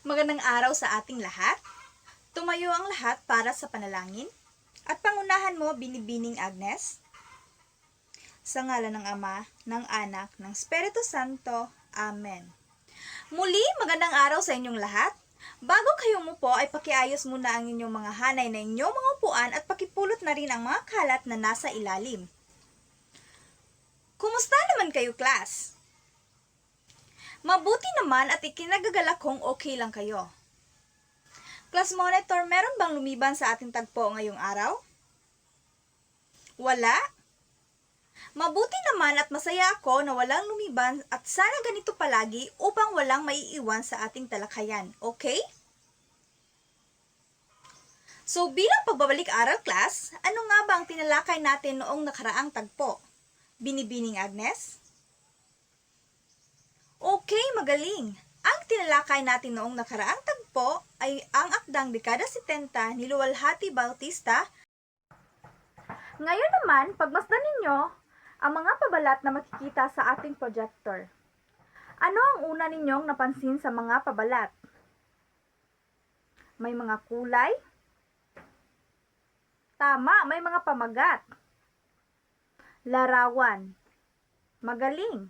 Magandang araw sa ating lahat. Tumayo ang lahat para sa panalangin. At pangunahan mo, Binibining Agnes. Sa ngalan ng Ama, ng Anak, ng Espiritu Santo. Amen. Muli, magandang araw sa inyong lahat. Bago kayo umupo ay pakiayos muna ang inyong mga hanay na inyong mga upuan at pakipulot na rin ang mga kalat na nasa ilalim. Kumusta naman kayo, class? Mabuti naman at ikinagagalak kong okay lang kayo. Class monitor, meron bang lumiban sa ating tagpo ngayong araw? Wala? Mabuti naman at masaya ako na walang lumiban at sana ganito palagi upang walang maiiwan sa ating talakayan, okay? So bilang pagbabalik aral class, ano nga ba ang tinalakay natin noong nakaraang tagpo? Binibining Agnes? Okay, magaling! Ang tinalakay natin noong nakaraang tagpo ay ang akdang Dekada 70 ni Luwalhati Bautista. Ngayon naman, pagmasdan ninyo ang mga pabalat na makikita sa ating projector. Ano ang una ninyong napansin sa mga pabalat? May mga kulay? Tama, may mga pamagat. Larawan. Magaling!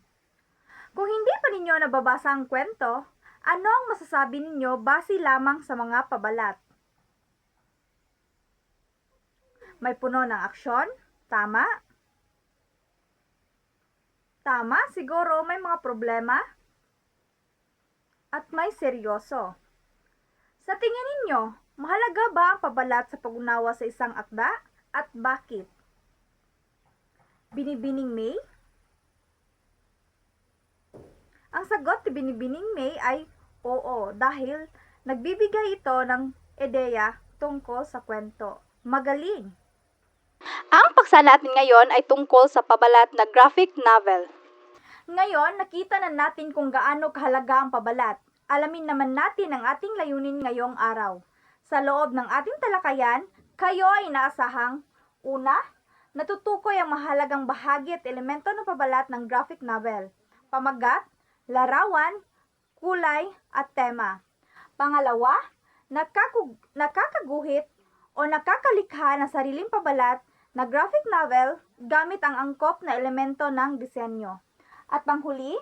Kung hindi pa ninyo nababasa ang kwento, ano ang masasabi ninyo base lamang sa mga pabalat? May puno ng aksyon? Tama? Tama, siguro may mga problema? At may seryoso. Sa tingin ninyo, mahalaga ba ang pabalat sa pag-unawa sa isang akda? At bakit? Binibining May? Ang sagot ni Binibining May ay oo, dahil nagbibigay ito ng ideya tungkol sa kwento. Magaling! Ang paksa natin ngayon ay tungkol sa pabalat na graphic novel. Ngayon, nakita na natin kung gaano kahalaga ang pabalat. Alamin naman natin ang ating layunin ngayong araw. Sa loob ng ating talakayan, kayo ay inaasahang una, natutukoy ang mahalagang bahagi at elemento ng pabalat ng graphic novel. Pamagat, larawan, kulay, at tema. Pangalawa, nakakaguhit o nakakalikha ng sariling pabalat na graphic novel gamit ang angkop na elemento ng disenyo. At panghuli,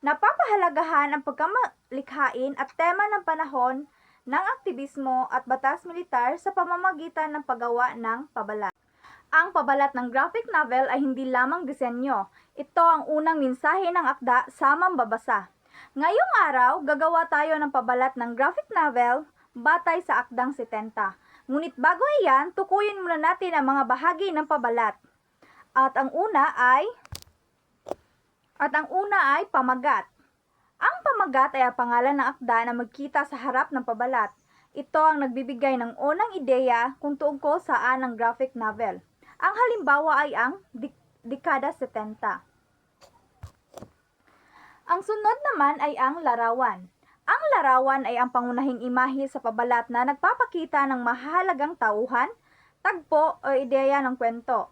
napapahalagahan ang pagkamalikhain at tema ng panahon ng aktibismo at batas militar sa pamamagitan ng paggawa ng pabalat. Ang pabalat ng graphic novel ay hindi lamang disenyo. Ito ang unang mensahe ng akda sa mambabasa. Ngayong araw, gagawa tayo ng pabalat ng graphic novel batay sa akdang 70. Ngunit bago iyan, tukuyin muna natin ang mga bahagi ng pabalat. At ang una ay pamagat. Ang pamagat ay ang pangalan ng akda na magkita sa harap ng pabalat. Ito ang nagbibigay ng unang ideya kung tungkol saan ang graphic novel. Ang halimbawa ay ang Dekada 70. Ang sunod naman ay ang larawan. Ang larawan ay ang pangunahing imahe sa pabalat na nagpapakita ng mahalagang tauhan, tagpo o ideya ng kwento.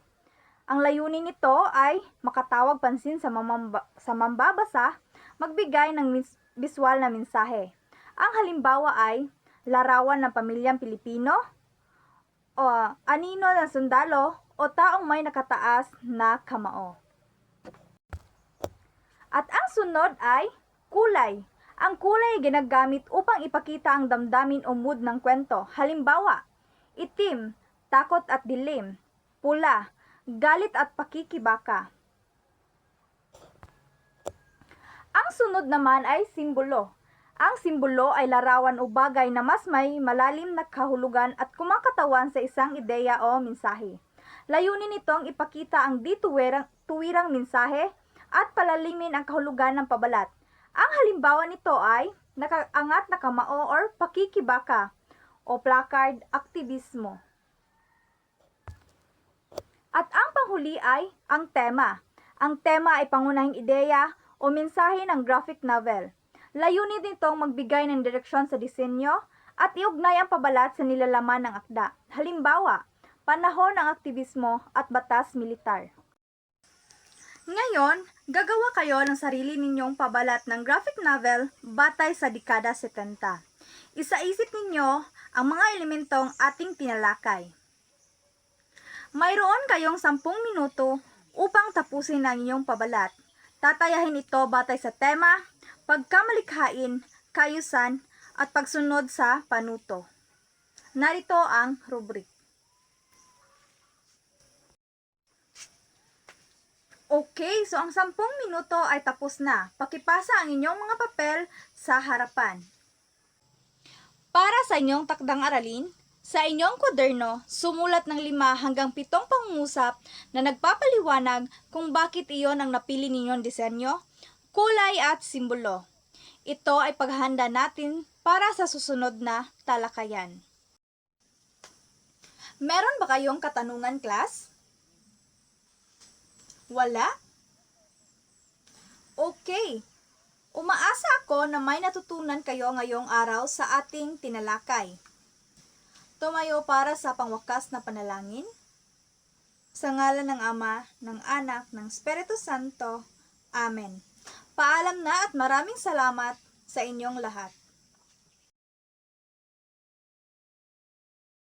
Ang layunin nito ay makatawag pansin sa mambabasa, magbigay ng visual na mensahe. Ang halimbawa ay larawan ng pamilyang Pilipino, o anino ng sundalo, o taong may nakataas na kamao. At ang sunod ay kulay. Ang kulay ay ginagamit upang ipakita ang damdamin o mood ng kwento. Halimbawa, itim, takot at dilim. Pula, galit at pakikibaka. Ang sunod naman ay simbolo. Ang simbolo ay larawan o bagay na mas may malalim na kahulugan at kumakatawan sa isang ideya o mensahe. Layunin nitong ipakita ang tuwirang mensahe at palalimin ang kahulugan ng pabalat. Ang halimbawa nito ay nakaangat na kamao or pakikibaka o placard aktivismo. At ang panghuli ay ang tema. Ang tema ay pangunahing ideya o mensahe ng graphic novel. Layunin nitong magbigay ng direksyon sa disenyo at iugnay ang pabalat sa nilalaman ng akda. Halimbawa, panahon ng aktivismo at batas militar. Ngayon, gagawa kayo ng sarili ninyong pabalat ng graphic novel batay sa dekada 70. Isaisip ninyo ang mga elementong ating tinalakay. Mayroon kayong 10 minuto upang tapusin ang inyong pabalat. Tatayahin ito batay sa tema, pagkamalikhain, kaayusan, at pagsunod sa panuto. Narito ang rubric. Okay, so ang 10 minuto ay tapos na. Pakipasa ang inyong mga papel sa harapan. Para sa inyong takdang aralin, sa inyong kwaderno, sumulat ng 5 hanggang 7 pangungusap na nagpapaliwanag kung bakit iyon ang napili ninyong disenyo, kulay at simbolo. Ito ay paghahanda natin para sa susunod na talakayan. Meron ba kayong katanungan, class? Wala? Okay. Umaasa ako na may natutunan kayo ngayong araw sa ating tinalakay. Tumayo para sa pangwakas na panalangin. Sa ngalan ng Ama, ng Anak, ng Espiritu Santo. Amen. Paalam na at maraming salamat sa inyong lahat.